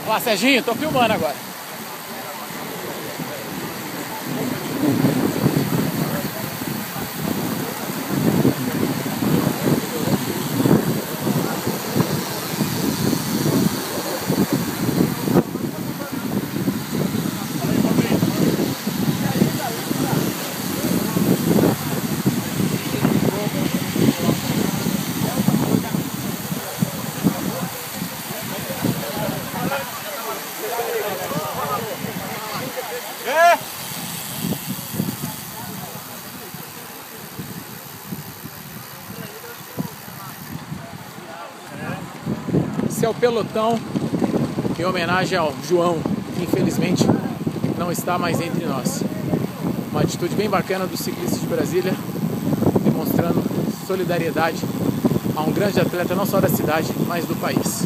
Olha lá, Serginho, tô filmando agora. Esse é o pelotão em homenagem ao João, que infelizmente não está mais entre nós. Uma atitude bem bacana dos ciclistas de Brasília, demonstrando solidariedade a um grande atleta não só da cidade, mas do país.